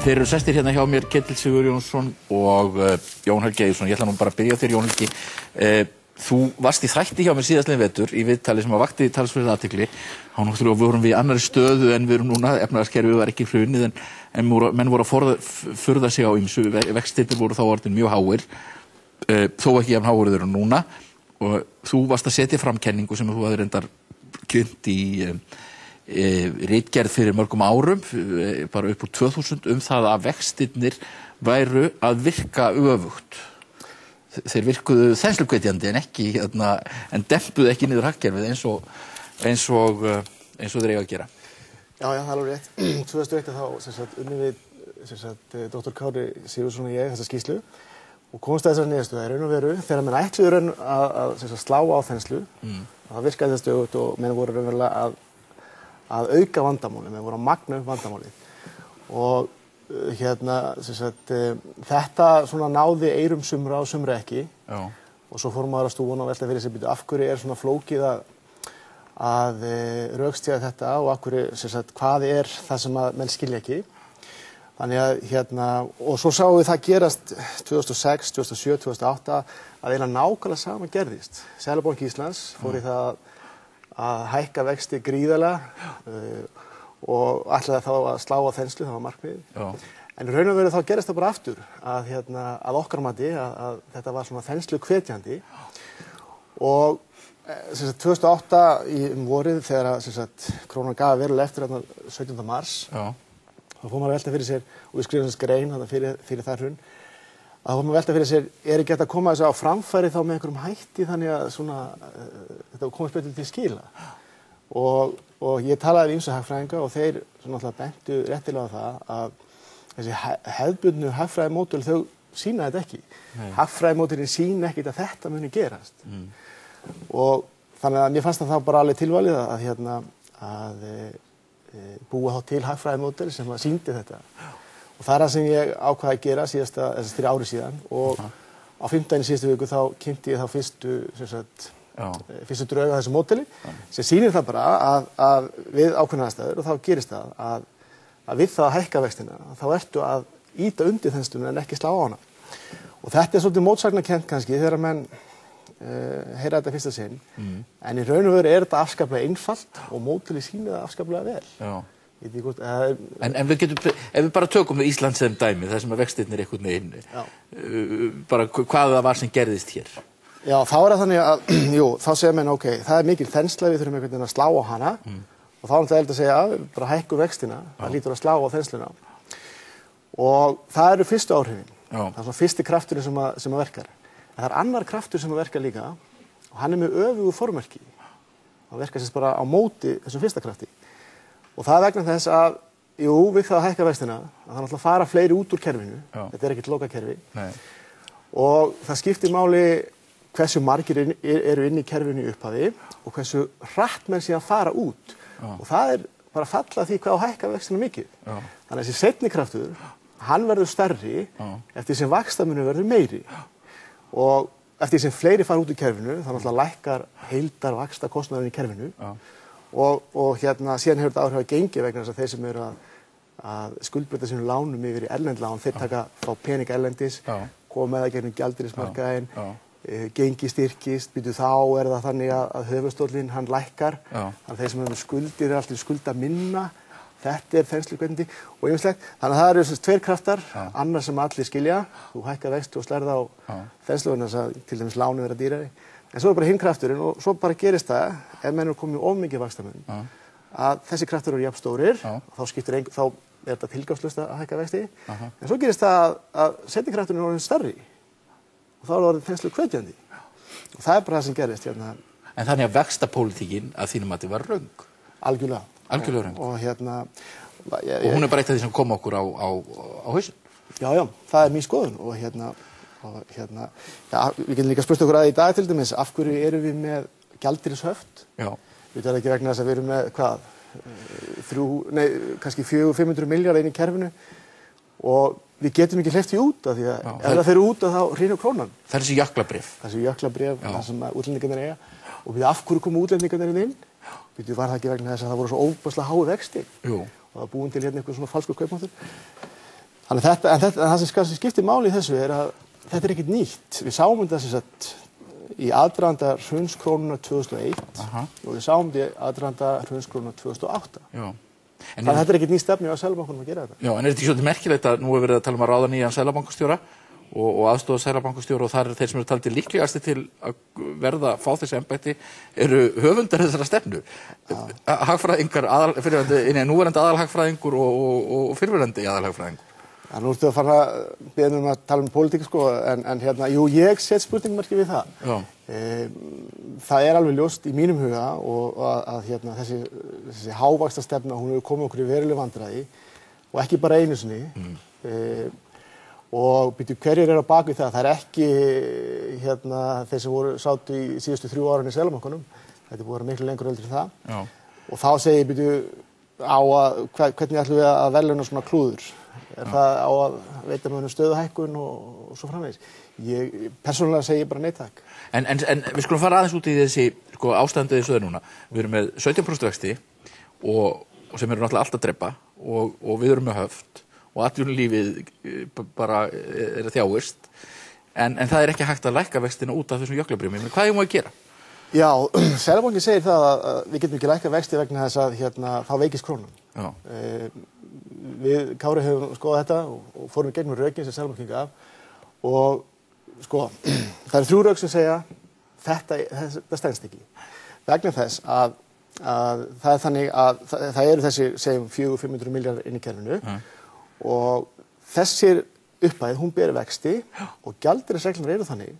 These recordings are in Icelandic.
Þeir eru sestir hérna hjá mér, Ketill Sigurður Jónsson og Jón Helgi Eiríksson. Ég ætla nú bara að byrja á þér, Jón Helgi. Þú varst í þætti hjá mér síðastliðinn vetur í viðtali sem vakti talsverða athygli. Þá náttúrulega vorum við í annarri stöðu en við erum núna. Efnahagskerfið var ekki hrunið en menn voru að furða sig á ýmsu. Vextirnir voru þá orðin mjög háir, þó ekki jafn háir þeir eru núna. Og þú varst að setja fram kenningu sem þú hafðir reyndar kynnt í ritgerð fyrir mörgum árum, bara upp úr 2000, það að vextirnir væru að virka öfugt. Þeir virkuðu þenslukvetjandi en ekki en dempuðu ekki niður hagkerfið eins og þeir eiga að gera. Já, það er alveg rétt. 2001 þá unnum við Dr. Kári Sigurðsson og ég þessa skýrslu og komst að þessar niðurstöðu í raun og veru þegar menn ætluðu að slá á þenslu. Það virkaði þess stöðugt og menn voru raunverulega að auka vandamálið, menn voru að magna upp vandamálið. Og þetta svona náði eyrum sumra og sumra ekki. Já. Og svo fór maður að stúan og velta fyrir sig, af hverju svona flókið að rökstyðja þetta og af hverju, hvað það sem að menn skilja ekki. Þannig að og svo sáum við það gerast 2006, 2007, 2008 að eiginlega nákvæmlega sama gerðist. Seðlabanki Íslands fór í það að hækka vexti gríðarlega og ætlaði þá að slá á þenslu, það var markmiðið. En raun og veru þá gerist það bara aftur að okkar mati að þetta var svona þenslu hvetjandi og 2008 vorið þegar krónan gaf verulega eftir 17. mars þá fór maður að velta fyrir sér og við skrifum þess grein fyrir það hrun að þá fór maður að velta fyrir sér ekki hægt að koma þessu á framfæri þá með einhverjum hætti þannig að þetta komast betur til skila og ég talaði við ýmsa hagfræðinga og þeir náttúrulega bentu réttilega á það að þessi hefðbundnu hagfræðimódel þau sýna þetta ekki. Hagfræðimódelin sýna ekkert að þetta muni gerast. Og þannig að mér fannst það þá bara alveg tilvalið að búa þá til hagfræðimódel sem sýndi þetta. Og það það sem ég ákvað að gera fyrir ári síðan og á 15. síðustu viku þá kynnti ég þá fyrstu drauga þessu módeli sem sýnir það bara að við ákveðnar aðstæður og þá gerist það að við það að hækka vextina þá ertu að ýta undir þensluna en ekki slá á hana. Og þetta svolítið mótsagnakennt kannski þegar menn heyra þetta fyrsta sinn en í raun og veru þetta afskaplega einfalt og módeli sýnir það afskaplega vel. Já. En ef við bara tökum við Ísland sem dæmi þar sem að vextirnir einhvern veginn bara hvað það var sem gerðist hér. Já, þá það þannig að þá segja menn það mikil þensla við þurfum einhvern veginn að slá á hana og þá það að segja bara hækku vextina, það lítur að slá á þensluna og það eru fyrstu áhrifin, það svona fyrsti krafturinn sem að verkar en það annar kraftur sem að verka líka og hann með öfugu formerki það verkar bara á móti þessum fyrsta krafti og það vegna þess að við það að hækka vextina að það náttúrulega fara fleiri út úr kerfinu þetta ekkert lokakerfi og það skiptir máli hversu margir eru inn í kerfinu í upphafi og hversu hratt menn sé að fara út og það bara falla því hvað á hækka vextina mikið. Þannig að þessi seinni kraftur, hann verður stærri eftir sem vaxtamunur verður meiri og eftir sem fleiri fara út í kerfinu, þá náttúrulega lækkar heildar vaxtakostnaðurinn í kerfinu og síðan hefur þetta áhrif að gengi vegna þess að þeir sem eru að skuldbreyta sínum lánum yfir í erlend lán, þeir taka frá pening erlendis, koma með það gegnum gjaldeyrismarkaðinn gengi styrkist, þá það þannig að höfuðstóllinn hann lækkar þannig að þeir sem hefur skuldir alltaf skulda minna þetta þenslukvetjandi og ýmislegt þannig að það eru tveir kraftar annar sem allir skilja, þú hækkar vexti og slærð á þenslu þess að til dæmis lánu vera dýrari en svo bara hinn krafturinn og svo bara gerist það ef menn eru komið of mikið vaxtamun að þessi kraftur eru jafn stórir þá þetta tilgangslaust að hækka vexti en svo gerist það að seinni krafturinn er orðinn stærri og þá orðið þenslu hvetjandi og það bara það sem gerist En þannig að vaxtapólitíkin að þínum mati var röng? Algjörlega röng og hún er bara eitt af því sem kom okkur á hausinn? Já, það er mín skoðun og við getum líka spurt okkur að í dag til dæmis af hverju erum við með gjaldeyrishöft við ekki vegna þess að við erum með kannski 400-500 milljarða inn í kerfinu og við getum ekki hleypt því út af því að ef það fer út þá hrynur krónan. Það er þessi jöklabréf. Þessi jöklabréf sem útlendingarnir eiga og við af hverju komu útlendingarnir inn? Var það ekki vegna þess að það voru svo óbærslega hái vexti og það búin til hérna eitthvað svona falskur kaupmáttur. Þannig að það sem skiptir máli í þessu að þetta er ekkert nýtt. Við sáum þetta sem sagt í aðdraganda hrunskrónunnar 2001 og við sáum þetta í aðdraganda hrunskrónunnar 2008. Já. Þannig að þetta er ekkert ný stefni á Seðlabankanum að gera þetta. Já, en er þetta ekki svolítið merkilegt að nú er verið að tala um að ráða nýjan seðlabankastjóra og aðstoða seðlabankastjóra og það eru þeir sem eru taldir líklegasti til að fá þessi embætti eru höfundar þessara stefnu. Hagfræðingar, núverandi aðalhagfræðingur og fyrrverandi aðalhagfræðingur. Já, nú ertu að fara að beða um að tala um pólitík sko, en hérna, jú, ég set spurningmarki við það. Já. Það er alveg ljóst í mínum huga og að hérna, þessi hávaxtastefna, hún hefur komið okkur í veruleg vandræði og ekki bara einu sinni. Og byrju, hverjir eru á bak við það? Það er ekki hérna, þeir sem sátu í síðustu 3 árin í Seðlabankanum. Þetta er búið að vera miklu lengur öldri en það. Já. Og þá segi ég, byrju, hvernig ætlum við að verðlauna svona klúður? Er það á að veita með stöðuhækkun og svo framvegis? Ég persónulega segi bara nei takk. En við skulum fara aðeins út í þessi ástandið eins og það núna. Við erum með 17% vexti og sem eru náttúrulega allt að drepa og við erum með höft og atvinnulífið bara er að þjáist. En það er ekki hægt að lækka vextina út af þessum jöklabréfum. Hvað eigum við að gera? Já, Seðlabankinn segir það að við getum ekki lækkað vexti vegna þess að þá veikist krónan. Já. Við Kári hefum skoðað þetta og fórum í gegnum rökin sem Seðlabankinn gaf og sko, það eru 3 rök sem segja þetta stenst ekki. Vegna þess að það er þannig að það eru þessi, segjum 400-500 milljarðar inn í kerfinu og þessir upphæð, hún ber vexti og gjaldeyrisreglurnar eru þannig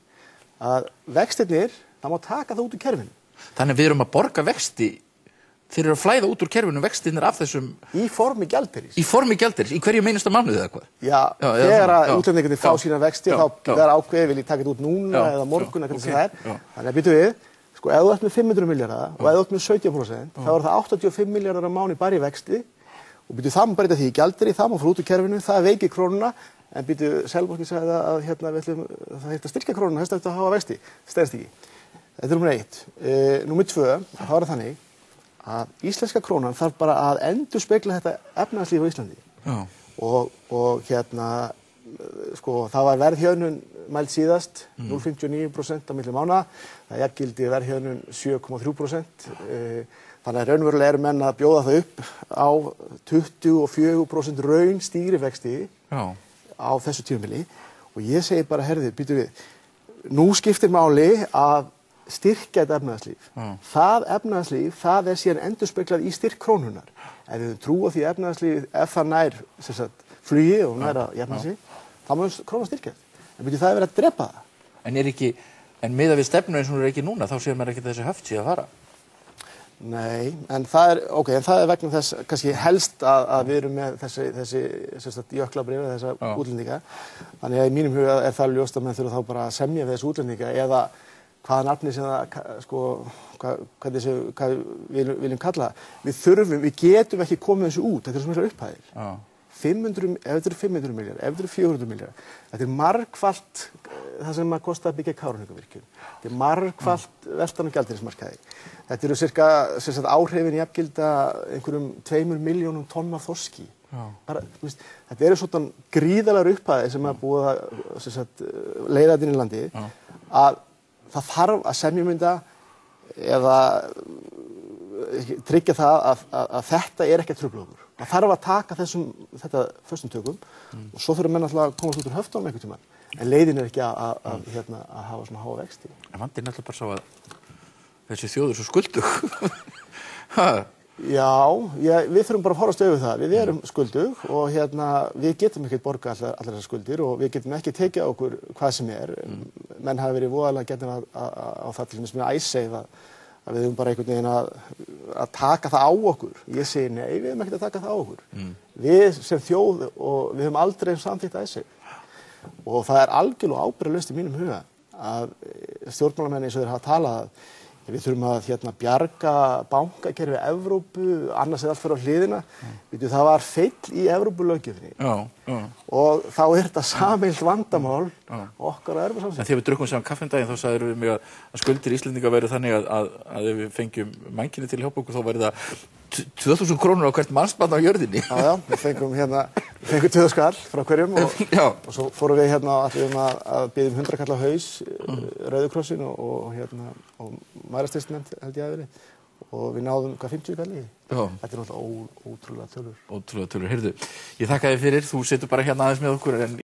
að vextirnir, það má taka það út úr kerfinu. Þannig við erum að borga vexti, þeir eru að flæða út úr kerfinu vextirnir af þessum... Í formi gjaldeyris. Í formi gjaldeyris, í hverju meinasta mánuði eða hvað? Já, þegar að útlendingarnir fá sína vexti, þá er ákveðið, vil ég taka þetta út núna eða morgun, eða hvernig það er. Þannig að býtum við, sko, ef þú ert með 500 milljarða og ef þú ert með 17%, þá er það 85 milljarðar á mánuði bara í vexti og býtum það má breyta því í gjaldeyri, það má fara út úr kerfinu, það veikir krónuna, en býtum Seðlabankinn sagði að hérna, það þyrfti að styrkja krónuna, þess að hafa vexti, stenst ekki. Þetta er númer 1. Númer 2, þá er það þannig að íslenska krónan þarf bara að endurspegla þetta efnahagslíf á Íslandi. Já. Og hérna, sko, það var verðhjöðnun mæld síðast, 0,59% á milli mánaða, það jafngildi verðhjöðnun 7,3%, þannig að raunverulega eru menn að bjóða það upp á 24% raun stýrivexti á þessu tímabili og ég segi bara, herðu, býtum við, nú skiptir máli að styrkja þetta efnahagslíf. Það efnahagslíf, það er síðan endurspeglað í styrk krónunnar. Ef við trúa því efnahagslíf, ef það nær flugi og nær að jafna sig, þá má krónan styrkjað. En það er verið að drepa það. En miðað við stefnu eins og hún er ekki núna, þá séum maður ekki þessi höft síðan að fara. Nei, en það er vegna þess kannski helst að við erum með þessi jöklabréf, þessa útlendinga. Þannig að í mínum huga er það ljóst að menn þurfa þá bara að semja við þessu útlendinga eða hvaða nafni sem það, sko, hvað við viljum kalla það. Við getum ekki komið þessu út, þetta er svo miklar upphæðir. 500, ef þetta eru 500 milljarðar, ef þetta eru 400 milljarðar, þetta er margfalt það sem að kosta að byggja Kárahnjúkavirkjun. Þetta er margfalt veltan á gjaldeyrismarkaði. Þetta eru cirka áhrifin jafngilda einhverjum 2 milljónum tonna þorski. Bara, þetta eru svona gríðarlegar upphæðir sem að búa leiða þetta inn í landi að það þarf að semjumynda eða tryggja það að þetta er ekki að trufla okkur. Það þarf að taka þetta föstum tökum og svo þurfa menn alltaf að komast út úr höftunum einhvern tímann. En leiðin er ekki að hafa svona háa vexti. En vandinn er alltaf bara sá að þessi þjóð er svo skuldug. Já, við þurfum bara að horfast auðvitað það. Við erum skuldug og við getum ekki borga allar þessar skuldir og við getum ekki tekið á okkur hvað sem er. Menn hafa verið voðalega getnir á það til þess með Icesave að við höfum bara einhvern veginn að taka það á okkur. Ég segi nei, við höfum ekkert að taka það á okkur. Við sem þjóð og við höfum aldrei samþykkt Icesave og það er algjörlega ábyrgðarlaust í mínum huga að stjórnmálamenn eins og þeir hafa talað við þurfum að bjarga bankakerfi Evrópu, annars er allt fyrir á hliðina. Það var feill í Evrópulöggjöfinni og þá er þetta sameiginlegt vandamál okkar að Evrópusamsins. En þegar við drukkum saman kaffendaginn þá sagðir við mig að skuldir Íslendinga væru þannig að ef við fengjum mannkyni til hjálp okkur þá væri það 2000 krónur á hvert mannsbarn á jörðinni. Já, við fengum fengum 2 skall frá hverjum Já. og svo fórum við hérna allir að biðja 100 kall á haus, Rauðukrossin og Mæðrastyrksnefnd held ég að verið og við náðum 50 kalli. Þetta er náttúrulega ótrúlega tölur. Ótrúlega tölur, heyrðu. Ég þakka þér fyrir, þú situr bara hérna aðeins með okkur en